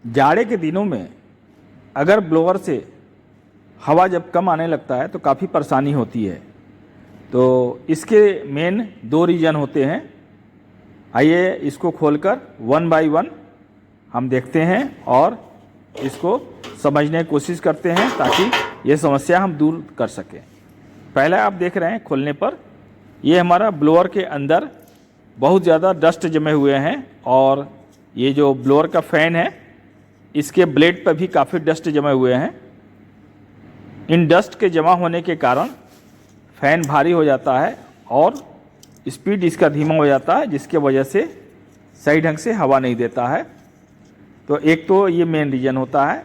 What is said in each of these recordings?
जाड़े के दिनों में अगर ब्लोअर से हवा जब कम आने लगता है तो काफ़ी परेशानी होती है। तो इसके मेन दो रीज़न होते हैं। आइए इसको खोलकर वन बाय वन हम देखते हैं और इसको समझने की कोशिश करते हैं ताकि ये समस्या हम दूर कर सकें। पहले आप देख रहे हैं खोलने पर ये हमारा ब्लोअर के अंदर बहुत ज़्यादा डस्ट जमे हुए हैं और ये जो ब्लोअर का फ़ैन है इसके ब्लेड पर भी काफ़ी डस्ट जमे हुए हैं। इन डस्ट के जमा होने के कारण फ़ैन भारी हो जाता है और स्पीड इसका धीमा हो जाता है, जिसके वजह से सही ढंग से हवा नहीं देता है। तो एक तो ये मेन रीज़न होता है।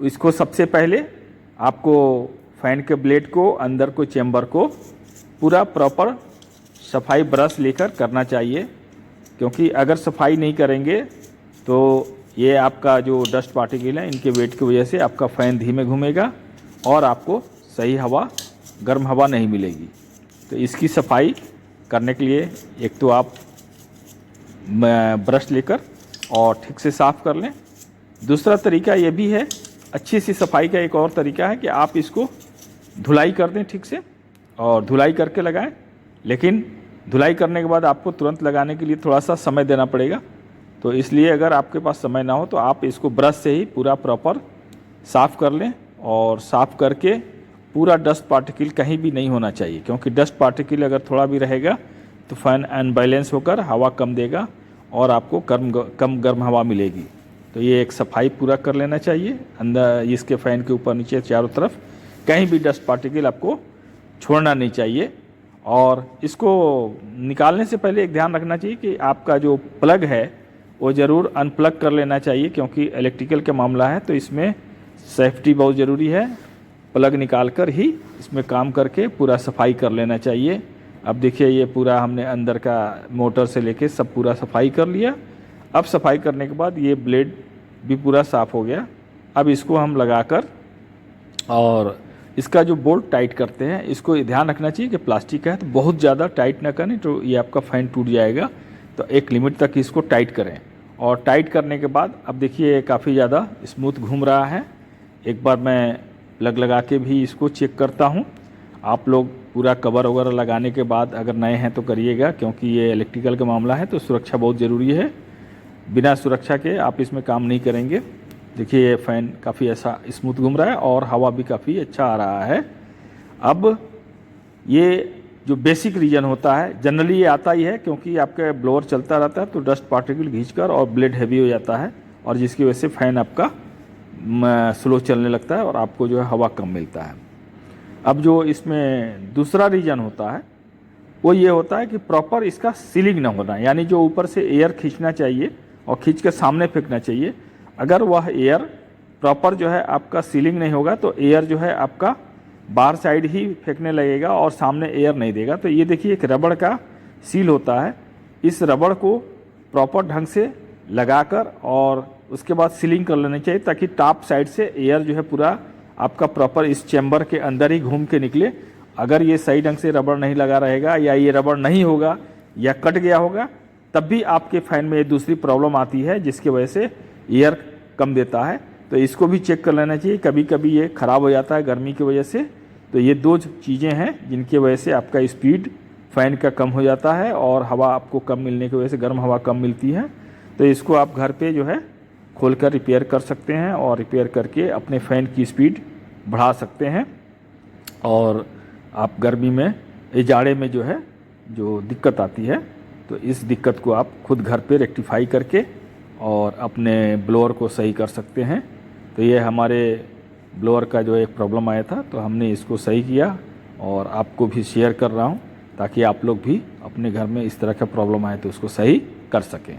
इसको सबसे पहले आपको फ़ैन के ब्लेड को, अंदर को चेम्बर को पूरा प्रॉपर सफाई ब्रश लेकर करना चाहिए, क्योंकि अगर सफाई नहीं करेंगे तो ये आपका जो डस्ट पार्टिकल है इनके वेट की वजह से आपका फ़ैन धीमे घूमेगा और आपको सही हवा, गर्म हवा नहीं मिलेगी। तो इसकी सफाई करने के लिए एक तो आप ब्रश लेकर और ठीक से साफ़ कर लें। दूसरा तरीका ये भी है, अच्छी सी सफाई का एक और तरीका है कि आप इसको धुलाई कर दें ठीक से और धुलाई करके लगाएं। लेकिन धुलाई करने के बाद आपको तुरंत लगाने के लिए थोड़ा सा समय देना पड़ेगा। तो इसलिए अगर आपके पास समय ना हो तो आप इसको ब्रश से ही पूरा प्रॉपर साफ़ कर लें और साफ़ करके पूरा डस्ट पार्टिकल कहीं भी नहीं होना चाहिए, क्योंकि डस्ट पार्टिकल अगर थोड़ा भी रहेगा तो फ़ैन अनबैलेंस होकर हवा कम देगा और आपको कम गर्म हवा मिलेगी। तो ये एक सफाई पूरा कर लेना चाहिए अंदर इसके फ़ैन के ऊपर नीचे चारों तरफ, कहीं भी डस्ट पार्टिकल आपको छोड़ना नहीं चाहिए। और इसको निकालने से पहले एक ध्यान रखना चाहिए कि आपका जो प्लग है वो ज़रूर अनप्लग कर लेना चाहिए, क्योंकि इलेक्ट्रिकल का मामला है तो इसमें सेफ्टी बहुत ज़रूरी है। प्लग निकाल कर ही इसमें काम करके पूरा सफाई कर लेना चाहिए। अब देखिए ये पूरा हमने अंदर का मोटर से लेके सब पूरा सफाई कर लिया। अब सफाई करने के बाद ये ब्लेड भी पूरा साफ़ हो गया। अब इसको हम लगाकर और इसका जो बोल्ट टाइट करते हैं, इसको ध्यान रखना चाहिए कि प्लास्टिक का है तो बहुत ज़्यादा टाइट ना करें तो ये आपका फ़ैन टूट जाएगा। तो एक लिमिट तक इसको टाइट करें और टाइट करने के बाद अब देखिए काफ़ी ज़्यादा स्मूथ घूम रहा है। एक बार मैं प्लग लगा के भी इसको चेक करता हूँ। आप लोग पूरा कवर वगैरह लगाने के बाद अगर नए हैं तो करिएगा, क्योंकि ये इलेक्ट्रिकल का मामला है तो सुरक्षा बहुत ज़रूरी है। बिना सुरक्षा के आप इसमें काम नहीं करेंगे। देखिए ये फ़ैन काफ़ी ऐसा स्मूथ घूम रहा है और हवा भी काफ़ी अच्छा आ रहा है। अब ये जो बेसिक रीज़न होता है, जनरली ये आता ही है क्योंकि आपका ब्लोअर चलता रहता है तो डस्ट पार्टिकल खींचकर और ब्लेड हैवी हो जाता है और जिसकी वजह से फ़ैन आपका स्लो चलने लगता है और आपको जो है हवा कम मिलता है। अब जो इसमें दूसरा रीज़न होता है वो ये होता है कि प्रॉपर इसका सीलिंग ना होना, यानी जो ऊपर से एयर खींचना चाहिए और खींच के सामने फेंकना चाहिए, अगर वह एयर प्रॉपर जो है आपका सीलिंग नहीं होगा तो एयर जो है आपका बाहर साइड ही फेंकने लगेगा और सामने एयर नहीं देगा। तो ये देखिए एक रबड़ का सील होता है, इस रबड़ को प्रॉपर ढंग से लगाकर और उसके बाद सीलिंग कर लेनी चाहिए ताकि टॉप साइड से एयर जो है पूरा आपका प्रॉपर इस चैम्बर के अंदर ही घूम के निकले। अगर ये सही ढंग से रबड़ नहीं लगा रहेगा या ये रबड़ नहीं होगा या कट गया होगा तब भी आपके फ़ैन में ये दूसरी प्रॉब्लम आती है जिसकी वजह से एयर कम देता है। तो इसको भी चेक कर लेना चाहिए। कभी कभी ये ख़राब हो जाता है गर्मी की वजह से। तो ये दो चीज़ें हैं जिनकी वजह से आपका स्पीड फ़ैन का कम हो जाता है और हवा आपको कम मिलने की वजह से गर्म हवा कम मिलती है। तो इसको आप घर पे जो है खोलकर रिपेयर कर सकते हैं और रिपेयर करके अपने फ़ैन की स्पीड बढ़ा सकते हैं। और आप गर्मी में, जाड़े में जो है जो दिक्कत आती है तो इस दिक्कत को आप खुद घर पे रेक्टिफाई करके और अपने ब्लोअर को सही कर सकते हैं। तो ये हमारे ब्लोअर का जो एक प्रॉब्लम आया था तो हमने इसको सही किया और आपको भी शेयर कर रहा हूँ ताकि आप लोग भी अपने घर में इस तरह का प्रॉब्लम आए तो उसको सही कर सकें।